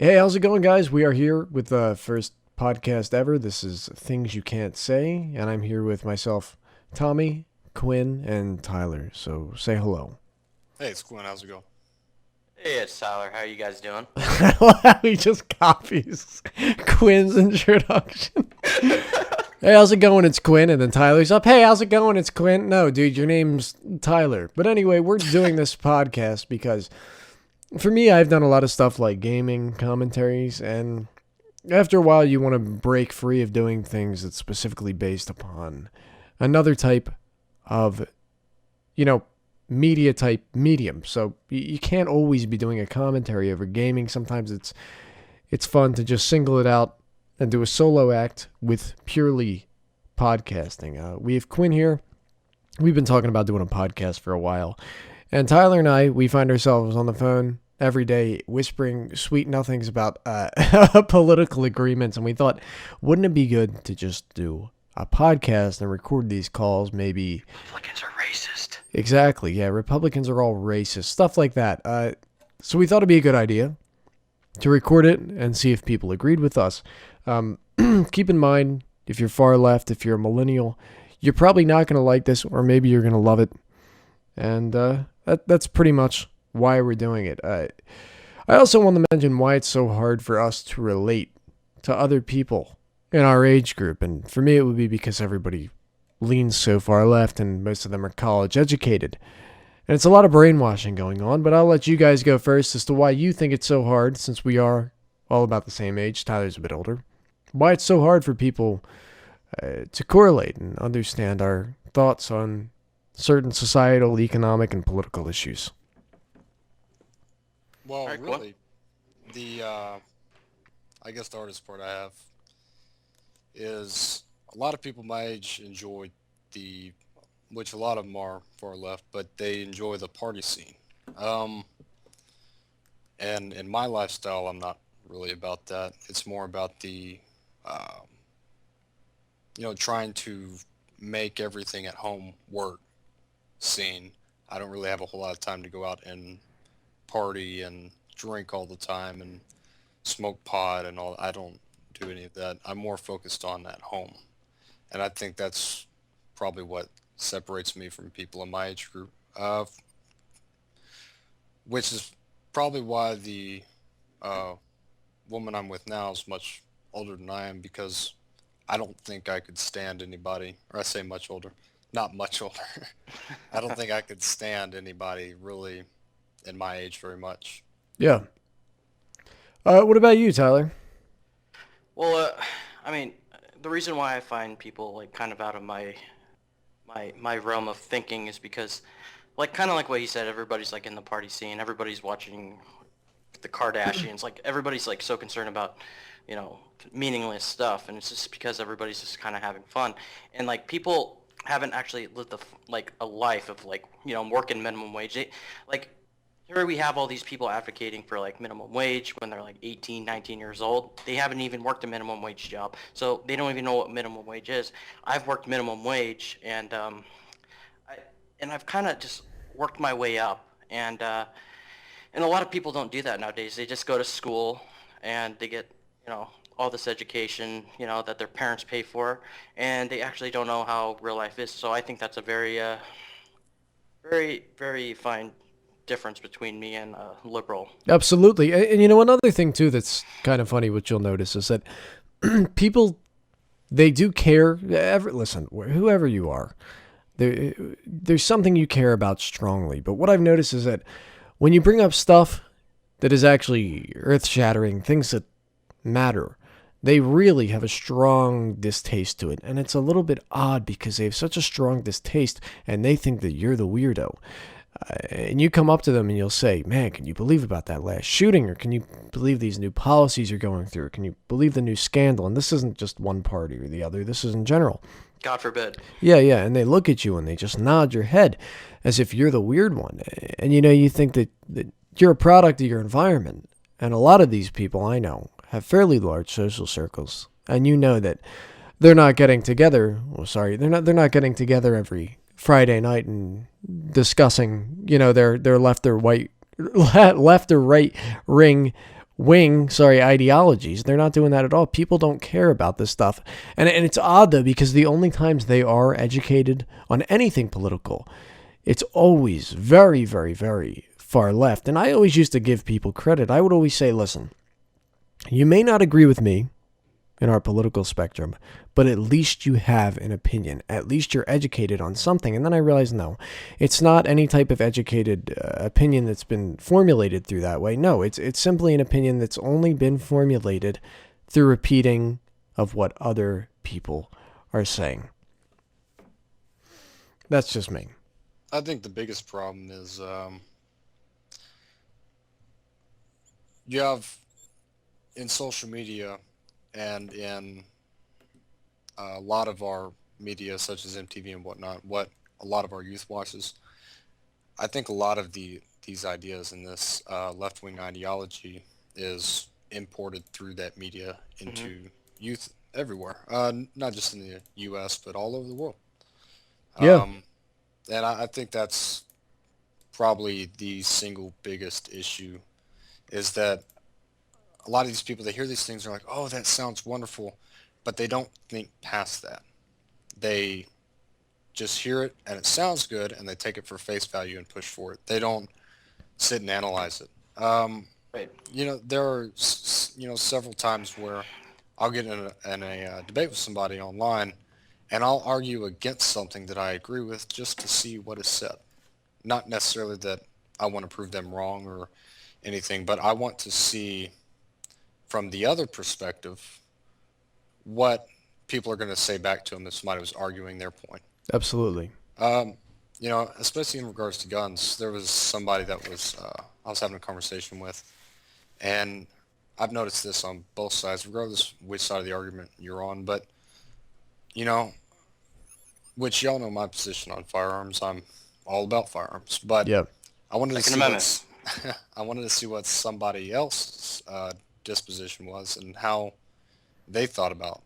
Hey, how's it going, guys? We are here with the first podcast ever. This is Things You Can't Say, and I'm here with myself, Tommy, Quinn, and Tyler. So say hello. Hey, it's Quinn. How's it going? Hey, it's Tyler. How you guys doing? He just copies Quinn's introduction. Hey, how's it going? It's Quinn. And then Tyler's up. Hey, how's it going? It's Quinn. No, dude, your name's Tyler. But anyway, we're doing this podcast because for me, I've done a lot of stuff like gaming commentaries, and after a while, you want to break free of doing things that's specifically based upon another type of, you know, media type medium. So you can't always be doing a commentary over gaming. Sometimes it's fun to just single it out and do a solo act with purely podcasting. We have Quinn here. We've been talking about doing a podcast for a while. And Tyler and I, we find ourselves on the phone every day whispering sweet nothings about political agreements. And we thought, wouldn't it be good to just do a podcast and record these calls? Maybe Republicans are racist. exactly. Yeah, Republicans are all racist, stuff like that. So we thought it'd be a good idea to record it and see if people agreed with us. Keep in mind, if you're far left, if you're a millennial, you're probably not going to like this, or maybe you're going to love it. And that's pretty much why we're doing it. I also want to mention why it's so hard for us to relate to other people in our age group. And for me, it would be because everybody leans so far left and most of them are college educated. And it's a lot of brainwashing going on, but I'll let you guys go first as to why you think it's so hard, since we are all about the same age. Tyler's a bit older. Why it's so hard for people to correlate and understand our thoughts on certain societal, economic, and political issues. Well, All right, cool. really, the I guess the hardest part I have is a lot of people my age enjoy the, which a lot of them are far left, but they enjoy the party scene. Um, and in my lifestyle, I'm not really about that. It's more about the, um, trying to make everything at home work scene. I don't really have a whole lot of time to go out and party and drink all the time and smoke pot and all. I don't do any of that. I'm more focused on at home. And I think that's probably what separates me from people in my age group, which is probably why the uh, woman I'm with now is much older than I am, because I don't think I could stand anybody, or I say much older, not much older. I don't think I could stand anybody really in my age very much. Yeah. What about you, Tyler? Well, I mean, the reason why I find people like kind of out of my realm of thinking is because, like, kind of like what you said, everybody's like in the party scene, everybody's watching the Kardashians, like everybody's like so concerned about, meaningless stuff, and it's just because everybody's just kind of having fun, and like people haven't actually lived like a life of like working minimum wage. Like here we have all these people advocating for like minimum wage when they're like 18, 19 years old. They haven't even worked a minimum wage job, so they don't even know what minimum wage is. I've worked minimum wage, and I've kind of just worked my way up, and a lot of people don't do that nowadays. They just go to school and they get, all this education, that their parents pay for, and they actually don't know how real life is. So I think that's a very, very fine difference between me and a liberal. Absolutely. And another thing, too, that's kind of funny, what you'll notice is that people, they do care. Listen, whoever you are, there's something you care about strongly. But what I've noticed is that when you bring up stuff that is actually earth-shattering, things that matter, they really have a strong distaste to it. And it's a little bit odd because they have such a strong distaste and they think that you're the weirdo. And you come up to them and you'll say, man, can you believe about that last shooting? Or can you believe these new policies you're going through? Can you believe the new scandal? And this isn't just one party or the other. This is in general. God forbid. Yeah, yeah. And they look at you and they just nod your head as if you're the weird one. And you think that you're a product of your environment. And a lot of these people I know have fairly large social circles. And you know that they're not getting together. Well, sorry, they're not getting together every Friday night and discussing, their left or right ring ideologies. They're not doing that at all. People don't care about this stuff. And it's odd, though, because the only times they are educated on anything political, it's always very, very, very far left. And I always used to give people credit. I would always say, listen, you may not agree with me in our political spectrum, but at least you have an opinion. At least you're educated on something. And then I realized, no, it's not any type of educated opinion that's been formulated through that way. No, it's simply an opinion that's only been formulated through repeating of what other people are saying. That's just me. I think the biggest problem is you have in social media and in a lot of our media, such as MTV and whatnot, what a lot of our youth watches. I think a lot of these ideas and this left-wing ideology is imported through that media into youth everywhere, not just in the U.S., but all over the world. Yeah. And I think that's probably the single biggest issue is that a lot of these people, they hear these things, they're like, oh, that sounds wonderful, but they don't think past that. They just hear it and it sounds good and they take it for face value and push for it. They don't sit and analyze it. Right. There are, several times where I'll get in a debate with somebody online and I'll argue against something that I agree with just to see what is said. Not necessarily that I want to prove them wrong or anything, but I want to see from the other perspective what people are going to say back to them if somebody was arguing their point. Absolutely. Especially in regards to guns, there was somebody that I was having a conversation with, and I've noticed this on both sides, regardless which side of the argument you're on, but, which y'all know my position on firearms. I'm all about firearms, but Yeah. I wanted to Second see Amendment. I wanted to see what somebody else's disposition was and how they thought about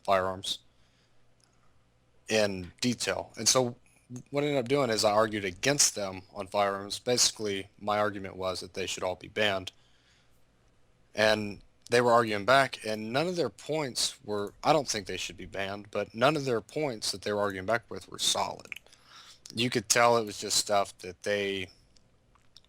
firearms in detail. And so what I ended up doing is I argued against them on firearms. Basically, my argument was that they should all be banned. And they were arguing back, and none of their points were, I don't think they should be banned, but none of their points that they were arguing back with were solid. You could tell it was just stuff that they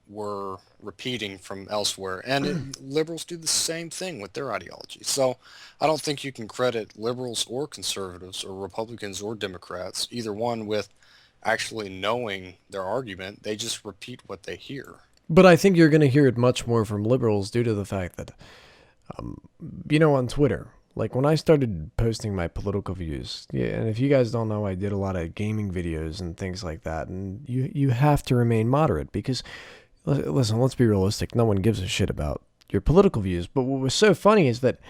were repeating from elsewhere. And liberals do the same thing with their ideology. So I don't think you can credit liberals or conservatives or Republicans or Democrats, either one, with actually knowing their argument. They just repeat what they hear. But I think you're going to hear it much more from liberals due to the fact that, on Twitter, like when I started posting my political views, and if you guys don't know, I did a lot of gaming videos and things like that, and you have to remain moderate because, listen, let's be realistic. No one gives a shit about your political views. But what was so funny is that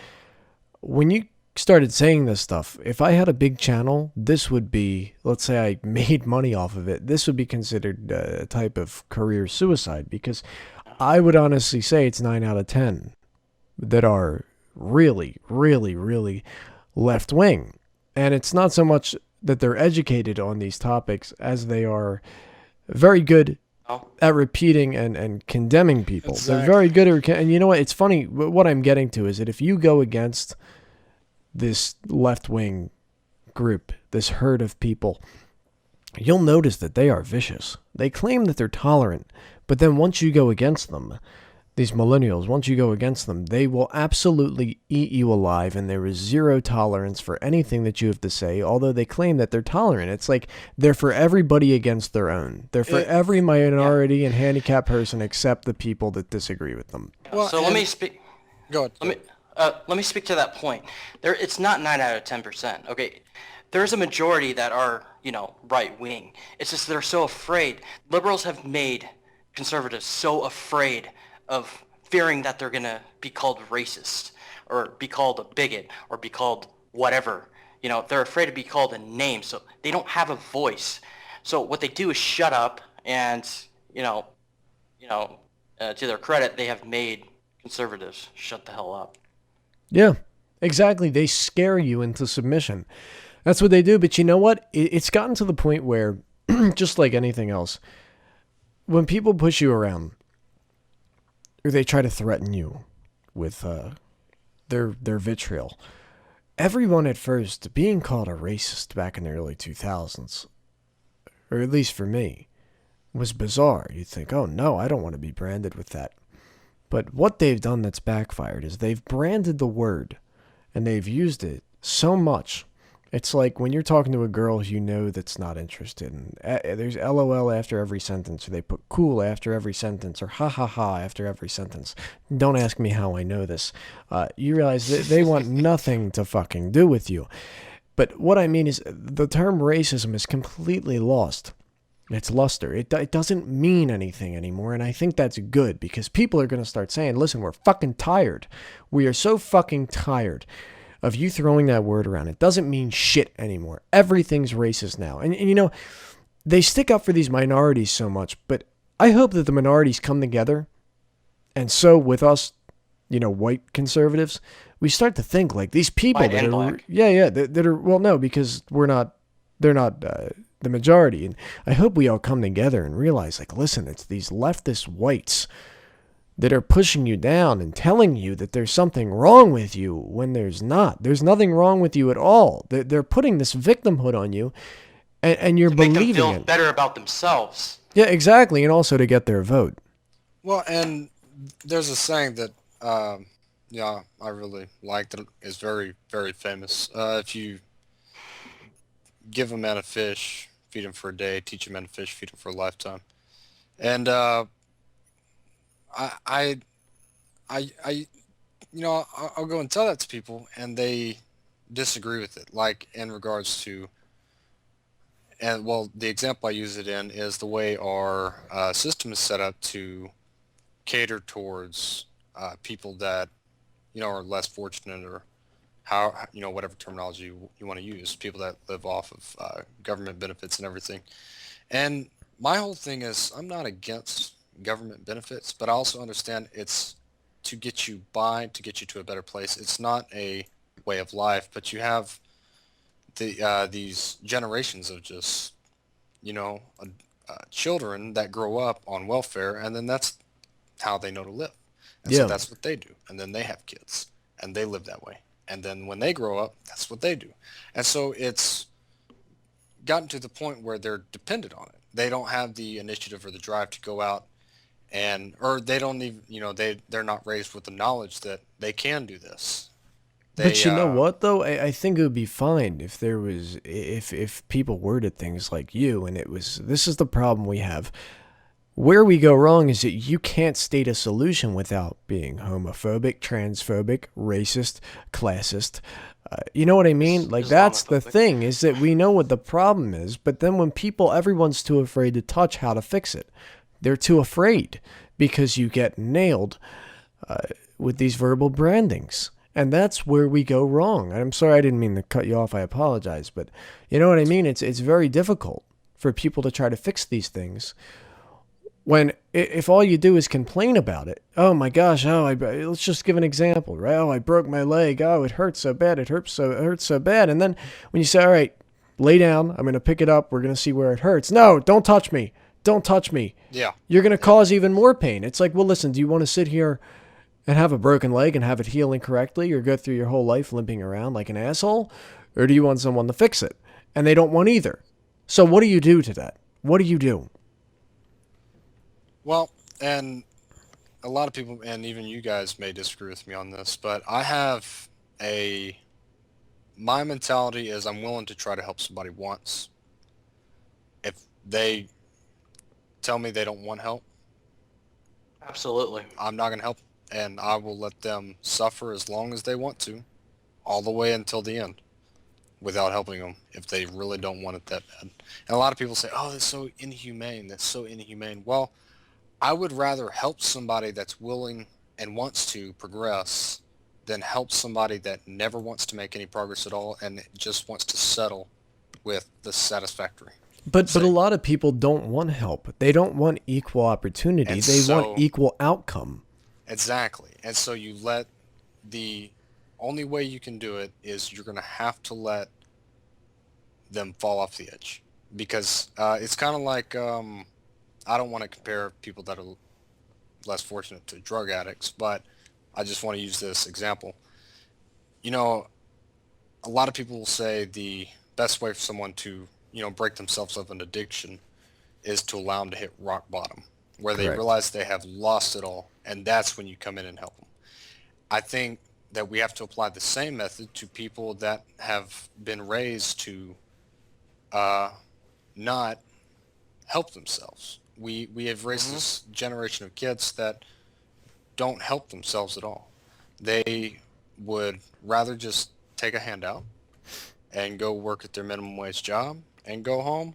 when you started saying this stuff, if I had a big channel, this would be, let's say I made money off of it, this would be considered a type of career suicide, because I would honestly say it's 9 out of 10 that are really, really, really left-wing. And it's not so much that they're educated on these topics as they are very good at repeating and condemning people. Exactly. They're very good at, and you know what? It's funny. What I'm getting to is that if you go against this left-wing group, this herd of people, you'll notice that they are vicious. They claim that they're tolerant, but then once you go against them, these millennials, once you go against them, they will absolutely eat you alive, and there is zero tolerance for anything that you have to say, although they claim that they're tolerant. It's like they're for everybody against their own. They're for every minority and handicapped person except the people that disagree with them. Well, so let me speak. Go ahead. Let me speak to that point. It's not 9 out of 10%. Okay, there's a majority that are, right wing. It's just they're so afraid. Liberals have made conservatives so afraid of fearing that they're gonna be called racist or be called a bigot or be called whatever. They're afraid to be called a name, so they don't have a voice. So what they do is shut up, and to their credit, they have made conservatives shut the hell up. Yeah, exactly. They scare you into submission. That's what they do. But you know what? It's gotten to the point where, just like anything else, when people push you around, or they try to threaten you with their vitriol. Everyone at first being called a racist back in the early 2000s, or at least for me, was bizarre. You'd think, oh no, I don't want to be branded with that. But what they've done that's backfired is they've branded the word and they've used it so much. It's like when you're talking to a girl you know that's not interested, and there's LOL after every sentence, or they put cool after every sentence, or ha ha ha after every sentence. Don't ask me how I know this. You realize that they want nothing to fucking do with you. But what I mean is the term racism is completely lost its luster. It doesn't mean anything anymore, and I think that's good because people are going to start saying, listen, we're fucking tired. We are so fucking tired of you throwing that word around. It doesn't mean shit anymore. Everything's racist now. And you know, they stick up for these minorities so much, but I hope that the minorities come together, and so with us, you know, white conservatives, we start to think like these people White that and are, black. yeah, that are, well, no, because they're not the majority. And I hope we all come together and realize, like, listen, it's these leftist whites that are pushing you down and telling you that there's something wrong with you when there's not. There's nothing wrong with you at all. They're putting this victimhood on you, and you're To make them believing feel it. better about themselves. Yeah, exactly, and also to get their vote. Well, and there's a saying that yeah, I really like that is very, very famous. If you give a man a fish, feed him for a day, teach a man to fish, feed him for a lifetime. And I, I, I, I'll go and tell that to people, and they disagree with it. Like in regards to, and well, the example I use it in is the way our system is set up to cater towards people that are less fortunate, or how whatever terminology you want to use, people that live off of government benefits and everything. And my whole thing is I'm not against government benefits, but I also understand it's to get you by, to get you to a better place. It's not a way of life, but you have these generations of just children that grow up on welfare, and then that's how they know to live. And so Yeah. that's what they do. And then they have kids and they live that way. And then when they grow up, that's what they do. And so it's gotten to the point where they're dependent on it. They don't have the initiative or the drive to go out or they don't even, they're not raised with the knowledge that they can do this. But They, you know what though? I think it would be fine if there was if people worded things like you, and it was, this is the problem we have. Where we go wrong is that you can't state a solution without being homophobic, transphobic, racist, classist. You know what I mean? Like, that's the Islamophobic. thing, is that we know what the problem is, but then when everyone's too afraid to touch how to fix it. They're too afraid because you get nailed with these verbal brandings. And that's where we go wrong. I'm sorry, I didn't mean to cut you off. I apologize. But you know what I mean? It's very difficult for people to try to fix these things when if all you do is complain about it. Oh my gosh, let's just give an example, right? Oh, I broke my leg. Oh, it hurts so bad. It hurts so bad. And then when you say, all right, lay down, I'm going to pick it up. We're going to see where it hurts. No, don't touch me. Don't touch me. yeah, You're going to cause even more pain. It's like, well, listen, do you want to sit here and have a broken leg and have it heal incorrectly, or go through your whole life limping around like an asshole? Or do you want someone to fix it? And they don't want either. So what do you do to that? What do you do? well, and a lot of people, and even you guys may disagree with me on this, but my mentality is I'm willing to try to help somebody once. If they tell me they don't want help, Absolutely. I'm not going to help them, and I will let them suffer as long as they want to, all the way until the end, without helping them if they really don't want it that bad. And a lot of people say, oh, that's so inhumane. That's so inhumane. Well, I would rather help somebody that's willing and wants to progress than help somebody that never wants to make any progress at all and just wants to settle with the satisfactory. But a lot of people don't want help. They don't want equal opportunity. And They want so, equal outcome. exactly. And so the only way you can do it is you're going to have to let them fall off the edge. Because it's kind of like, I don't want to compare people that are less fortunate to drug addicts, but I just want to use this example. You know, a lot of people will say the best way for someone to, break themselves of an addiction is to allow them to hit rock bottom, where they Correct. realize they have lost it all, and that's when you come in and help them. I think that we have to apply the same method to people that have been raised to uh, not help themselves. We have raised Mhm. this generation of kids that don't help themselves at all. They would rather just take a handout and go work at their minimum wage job and go home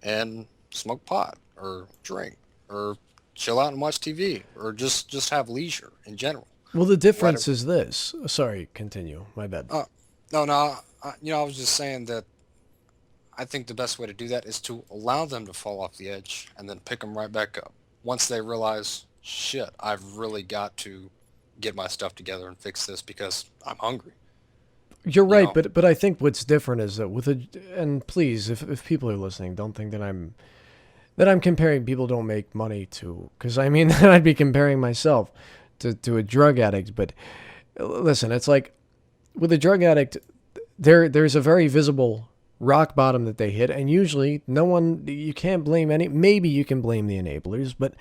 and smoke pot or drink or chill out and watch TV or just have leisure in general. Well, the Let it, difference is this. Sorry, continue. My bad. uh, no, I was just saying that I think the best way to do that is to allow them to fall off the edge and then pick them right back up. Once they realize, shit, I've really got to get my stuff together and fix this because I'm hungry. You're You right, know, but I think what's different is that with a and please, if people are listening, don't think that I'm comparing people don't make money to, because I mean then I'd be comparing myself to a drug addict. But listen, it's like with a drug addict, there's a very visible rock bottom that they hit, and usually no one you can't blame any. Maybe you can blame the enablers, but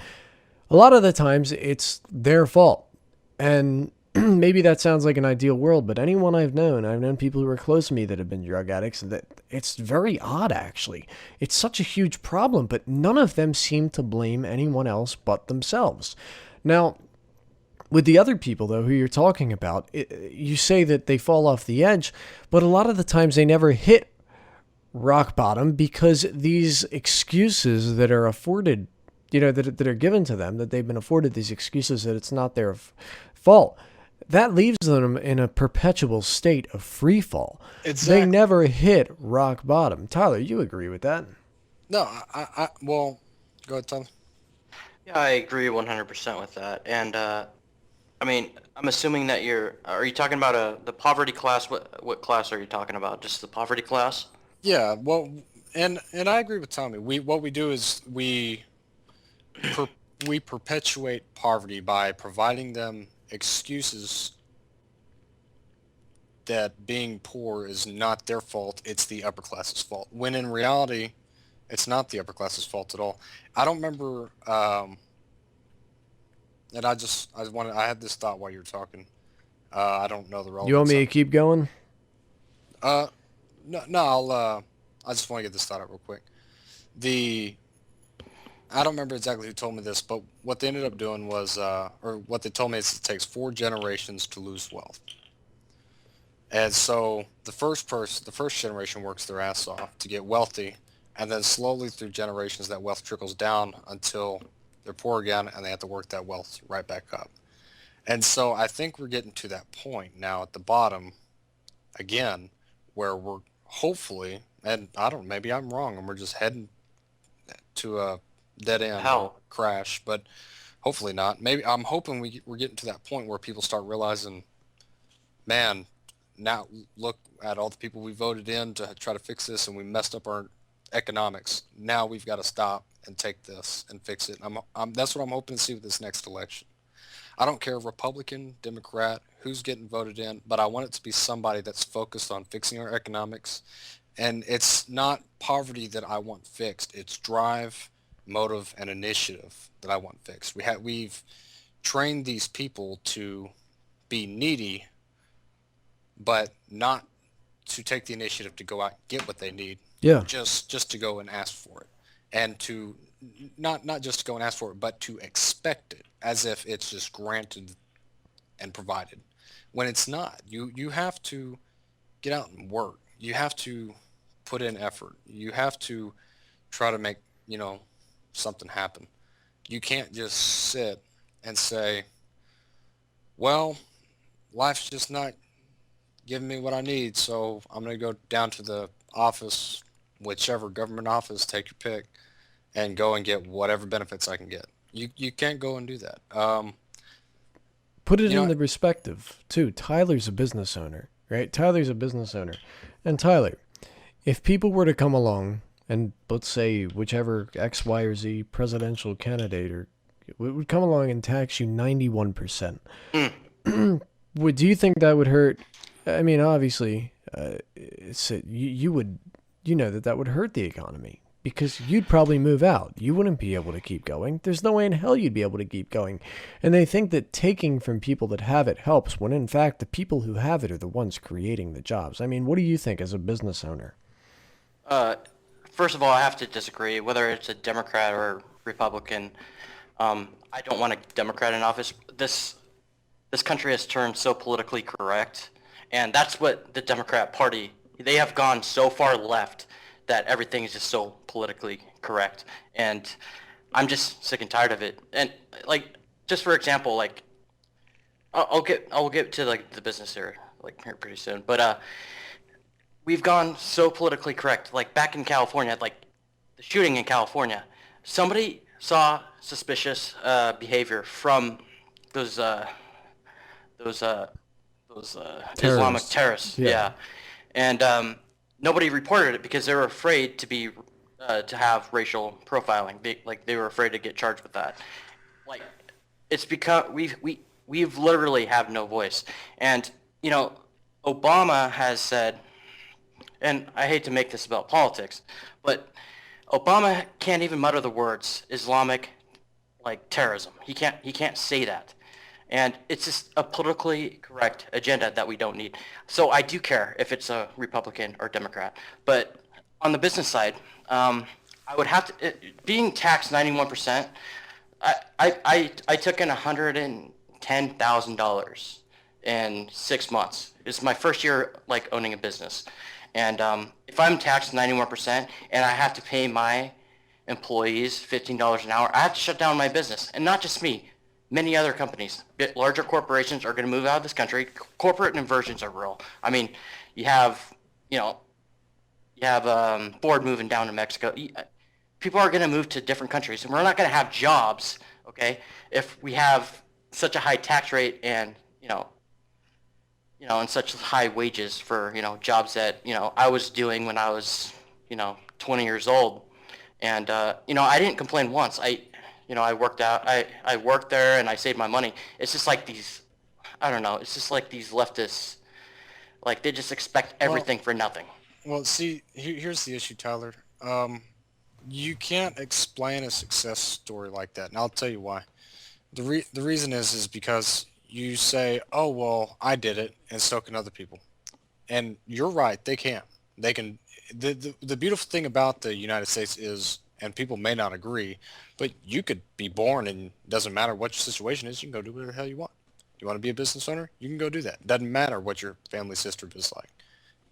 a lot of the times it's their fault. And maybe that sounds like an ideal world, but anyone I've known people who are close to me that have been drug addicts, and that it's very odd actually. It's such a huge problem, but none of them seem to blame anyone else but themselves. Now, with the other people though who you're talking about, you say that they fall off the edge, but a lot of the times they never hit rock bottom because these excuses that are afforded, that are given to them, that they've been afforded these excuses that it's not their fault, that leaves them in a perpetual state of free fall. They exactly. never hit rock bottom. Tyler, you agree with that? No, well, go ahead, Tyler. Yeah, I agree 100% with that. And I mean, I'm assuming that are you talking about the poverty class? What class are you talking about? Just the poverty class? Yeah, well, and I agree with Tommy. What we do is per, we perpetuate poverty by providing them excuses that being poor is not their fault, it's the upper class's fault. When in reality, it's not the upper class's fault at all. I don't remember, and I had this thought while you were talking. I don't know the You want relevance me of to it. keep going? Uh, no, I just want to get this thought out real quick. The I don't remember exactly who told me this, but what they ended up doing was, or what they told me is it takes 4 generations to lose wealth. And so the first generation works their ass off to get wealthy, and then slowly through generations that wealth trickles down until they're poor again and they have to work that wealth right back up. And so I think we're getting to that point now at the bottom again, where we're hopefully, and I don't, maybe I'm wrong, and we're just heading to a dead end or Hell. crash, but hopefully not. Maybe I'm hoping we're getting to that point where people start realizing, man, now look at all the people we voted in to try to fix this, and we messed up our economics. Now we've got to stop and take this and fix it. That's what I'm hoping to see with this next election. I don't care Republican, Democrat, who's getting voted in, but I want it to be somebody that's focused on fixing our economics. And it's not poverty that I want fixed. It's drive, motive, and initiative that I want fixed. We've trained these people to be needy, but not to take the initiative to go out and get what they need, Yeah. just to go and ask for it, and to not just to go and ask for it, but to expect it as if it's just granted and provided, when it's not. You have to get out and work. You have to put in effort. You have to try to make something happen. You can't just sit and say, well, life's just not giving me what I need, so I'm going to go down to the office, whichever government office, take your pick, and go and get whatever benefits I can get. You can't go and do that. Put it You in know, the perspective, too. Tyler's a business owner, right? Tyler's a business owner. And Tyler, if people were to come along and let's say whichever X, Y, or Z presidential candidate or would come along and tax you 91%. Do you think that would hurt? I mean, obviously, you would, that would hurt the economy because you'd probably move out. You wouldn't be able to keep going. There's no way in hell you'd be able to keep going. And they think that taking from people that have it helps when in fact the people who have it are the ones creating the jobs. I mean, what do you think as a business owner? First of all, I have to disagree. Whether it's a Democrat or Republican, I don't want a Democrat in office. This country has turned so politically correct, and that's what the Democrat Party, they have gone so far left that everything is just so politically correct, and I'm just sick and tired of it. And like, just for example, like, I'll get to like the business here pretty soon, but we've gone so politically correct. Like back in California, like the shooting in California, somebody saw suspicious behavior from those Islamic terrorists. Yeah. And nobody reported it because they were afraid to have racial profiling. They were afraid to get charged with that. Like, it's because we've literally have no voice. And Obama has said, and I hate to make this about politics, but Obama can't even mutter the words Islamic terrorism. He can't say that. And it's just a politically correct agenda that we don't need. So I do care if it's a Republican or Democrat. But on the business side, I would have to, being taxed 91%, I took in $110,000 in 6 months. It's my first year owning a business. And if I'm taxed 91% and I have to pay my employees $15 an hour, I have to shut down my business. And not just me. Many other companies, larger corporations are going to move out of this country. Corporate inversions are real. I mean, you have Ford moving down to Mexico. People are going to move to different countries, and we're not going to have jobs, okay, if we have such a high tax rate and and such high wages for jobs that I was doing when I was 20 years old, and I didn't complain once. I worked out. I worked there and I saved my money. It's just like these, I don't know. It's just like these leftists, they just expect everything for nothing. Well, see, here's the issue, Tyler. You can't explain a success story like that, and I'll tell you why. The reason is because you say, oh, well, I did it, and so can other people. And you're right, they can. They can. The beautiful thing about the United States is, and people may not agree, but you could be born and it doesn't matter what your situation is, you can go do whatever the hell you want. You want to be a business owner? You can go do that. It doesn't matter what your family's history is like.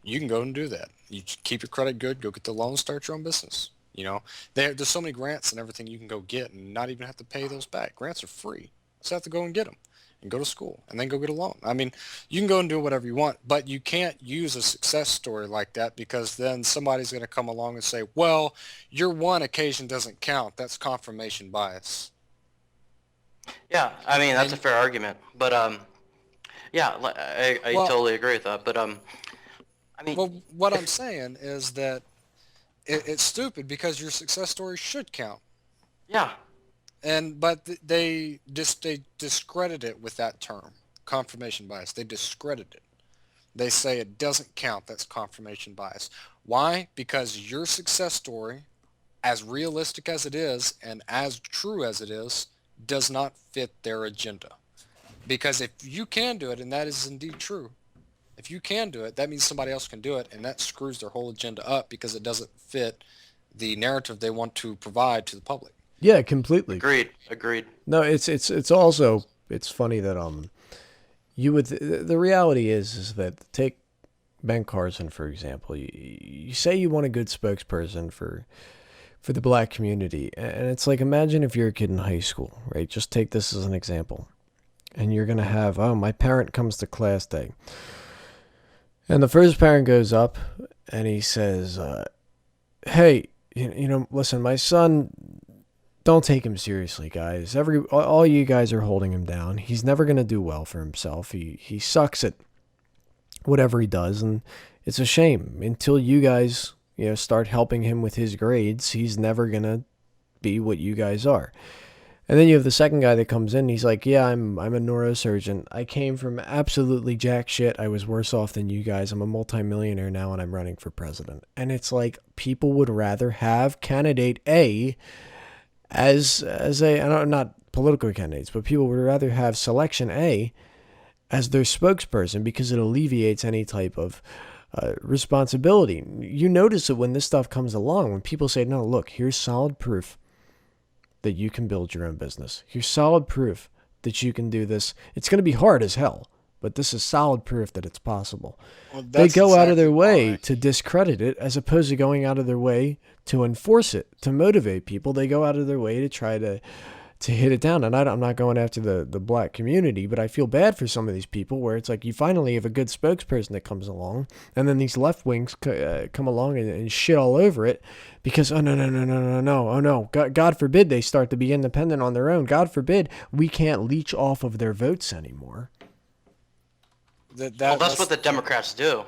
You can go and do that. You keep your credit good, go get the loan, start your own business. There's so many grants and everything you can go get and not even have to pay those back. Grants are free. Just have to go and get them and go to school and then go get a loan. I mean, you can go and do whatever you want, but you can't use a success story like that because then somebody's going to come along and say, well, your one occasion doesn't count. That's confirmation bias. Yeah, I mean, that's a fair argument. But, yeah, I totally agree with that. But, I mean... Well, what I'm saying is that it's stupid because your success story should count. Yeah. But they discredit it with that term, confirmation bias. They discredit it. They say it doesn't count. That's confirmation bias. Why? Because your success story, as realistic as it is and as true as it is, does not fit their agenda. Because if you can do it, and that is indeed true, if you can do it, that means somebody else can do it, and that screws their whole agenda up because it doesn't fit the narrative they want to provide to the public. Yeah, completely. Agreed. No, it's also funny that the reality is that take Ben Carson for example. You say you want a good spokesperson for the black community, and it's like, imagine if you're a kid in high school, right? Just take this as an example, and you're gonna have my parent comes to class day, and the first parent goes up and he says, "Hey, listen, my son." Don't take him seriously, guys. All you guys are holding him down. He's never going to do well for himself. He sucks at whatever he does, and it's a shame. Until you guys, start helping him with his grades, he's never going to be what you guys are. And then you have the second guy that comes in. He's like, yeah, I'm a neurosurgeon. I came from absolutely jack shit. I was worse off than you guys. I'm a multimillionaire now, and I'm running for president. And it's like people would rather have candidate A as a, I don't, not political candidates, but people would rather have selection A as their spokesperson because it alleviates any type of responsibility. You notice it when this stuff comes along, when people say, no, look, here's solid proof that you can build your own business. Here's solid proof that you can do this. It's going to be hard as hell, but this is solid proof that it's possible. Well, They go out of their exactly way why. to discredit it as opposed to going out of their way to enforce it, to motivate people. They go out of their way to try to hit it down. And I'm not going after the black community, but I feel bad for some of these people where it's like you finally have a good spokesperson that comes along, and then these left wings come along and shit all over it because, oh, no, oh, no, God forbid they start to be independent on their own. God forbid we can't leech off of their votes anymore. Well, that's what the Democrats do.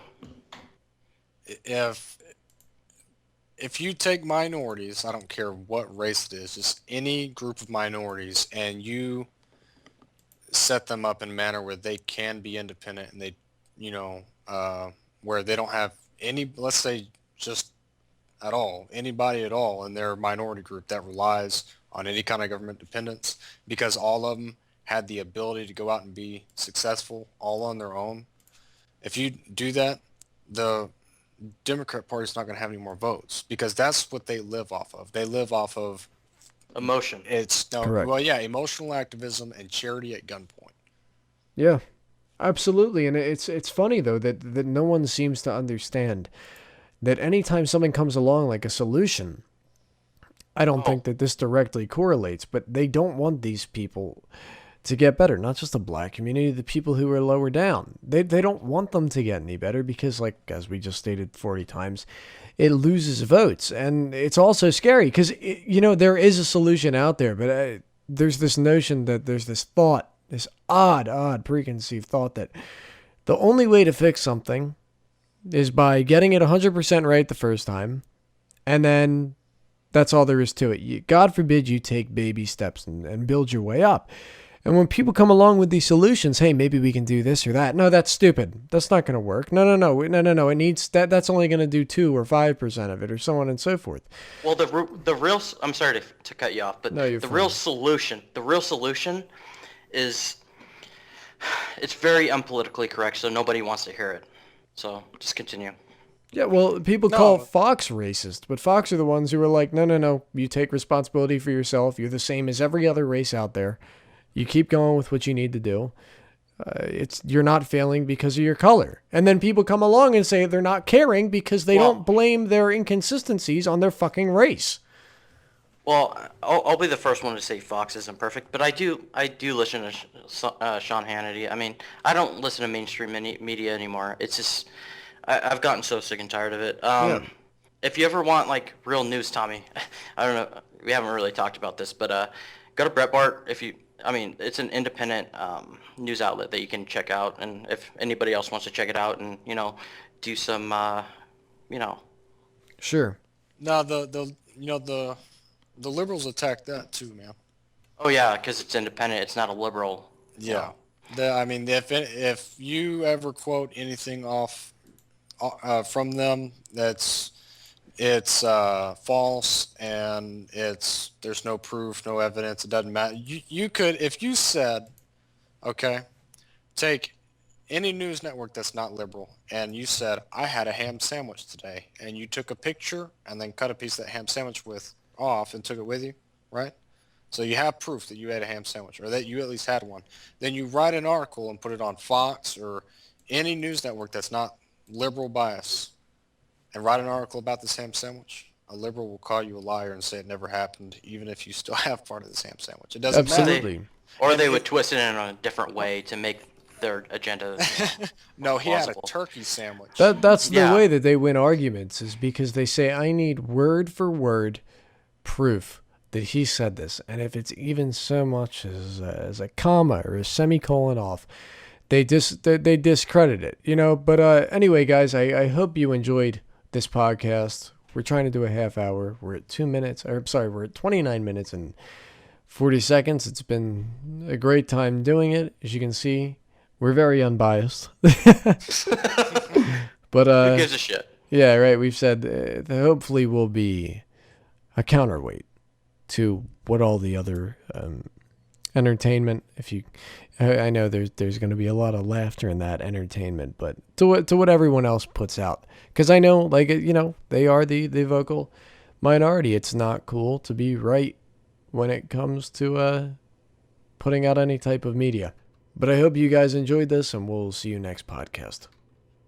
If you take minorities, I don't care what race it is, just any group of minorities, and you set them up in a manner where they can be independent and they, where they don't have any, let's say, just at all, anybody at all in their minority group that relies on any kind of government dependence, because all of them had the ability to go out and be successful all on their own. If you do that, the Democrat Party's not going to have any more votes because that's what they live off of. They live off of Emotion. Correct. Well, yeah, emotional activism and charity at gunpoint. Yeah, absolutely. And it's funny, though, that no one seems to understand that anytime something comes along like a solution, I don't think that this directly correlates, but they don't want these people to get better. Not just the black community, the people who are lower down. They don't want them to get any better because, like, as we just stated 40 times, it loses votes. And it's also scary because, there is a solution out there, but there's this notion that there's this thought, this odd preconceived thought that the only way to fix something is by getting it 100% right the first time, and then that's all there is to it. God forbid you take baby steps and build your way up. And when people come along with these solutions, hey, maybe we can do this or that. No, that's stupid. That's not going to work. No. It needs that's only going to do 2 or 5% of it, or so on and so forth. Well, the real, I'm sorry to cut you off, but No, you're the fine. real solution is, it's very unpolitically correct, so nobody wants to hear it. So just continue. Yeah, well, people call Fox racist, but Fox are the ones who are like, no. You take responsibility for yourself. You're the same as every other race out there. You keep going with what you need to do. You're not failing because of your color. And then people come along and say they're not caring because they don't blame their inconsistencies on their fucking race. Well, I'll be the first one to say Fox isn't perfect, but I do listen to Sean Hannity. I mean, I don't listen to mainstream media anymore. It's just I've gotten so sick and tired of it. If you ever want like real news, Tommy, I don't know, we haven't really talked about this, but go to Breitbart. It's an independent news outlet that you can check out, and if anybody else wants to check it out and do some Sure. Now the liberals attack that too, man. Oh yeah, because it's independent. It's not a liberal. Yeah. If you ever quote anything off from them it's false and there's no proof, no evidence, it doesn't matter. You could, if you said, okay, take any news network that's not liberal and you said, I had a ham sandwich today, and you took a picture and then cut a piece of that ham sandwich off and took it with you, right? So you have proof that you had a ham sandwich, or that you at least had one. Then you write an article and put it on Fox or any news network that's not liberal bias, and write an article about this ham sandwich. A liberal will call you a liar and say it never happened, even if you still have part of this ham sandwich. It doesn't matter. Absolutely. Or they would twist it in a different way to make their agenda. No, he had a plausible. turkey sandwich. That's the Yeah. way that they win arguments, is because they say, I need word for word proof that he said this. And if it's even so much as a comma or a semicolon off, they discredit it, But anyway, guys, I hope you enjoyed this podcast. We're trying to do a half hour. We're at 2 minutes. We're at 29 minutes and 40 seconds. It's been a great time doing it. As you can see, we're very unbiased. But Who gives a shit? yeah, right. We've said hopefully we'll be a counterweight to what all the other entertainment. I know there's going to be a lot of laughter in that entertainment, but to what everyone else puts out, because I know, like, they are the vocal minority. It's not cool to be right when it comes to putting out any type of media. But I hope you guys enjoyed this, and we'll see you next podcast.